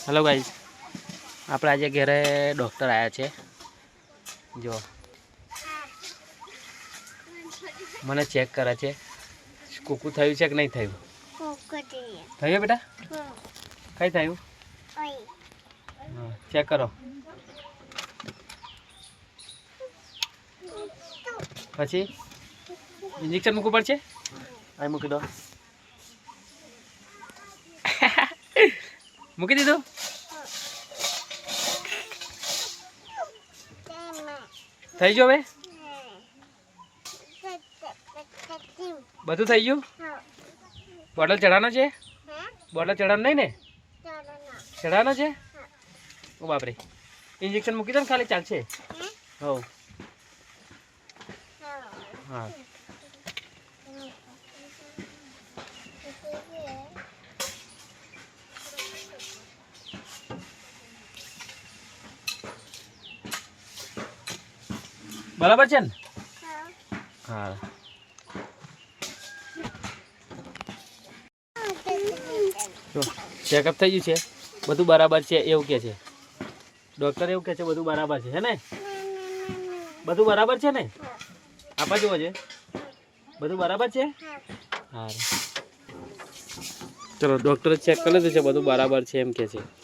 hello guys આપણે આજે ઘરે ડૉક્ટર આવ્યા છે જો મને ચેક કરે છે કુકુ થયું છે કે નહીં થયું થયું બેટા કઈ થયું ચેક કરો પછી ઇન્જેક્શન મૂકવું પડશે અહીં મૂકી દો મૂકી દીધું થઈ ગયો હવે બધું થઈ ગયું બોટલ ચડાવવાનો છે બોટલ ચડાવવાનો નહીં ને ચડાવવાનો છે ઓ બાપરે ઇન્જેક્શન મૂકી દો ને ખાલી ચાલશે હો હા બરાબર છે ને હા જો ચેકઅપ થઈ ગયું છે બધું બરાબર છે એવું કહે છે ડૉક્ટર એવું કહે છે બધું બરાબર છે હે ને બધું બરાબર છે ને આપા જુઓ છે બધું બરાબર છે હા ચલો ડૉક્ટરે ચેક કરી લીધું છે બધું બરાબર છે એમ કહે છે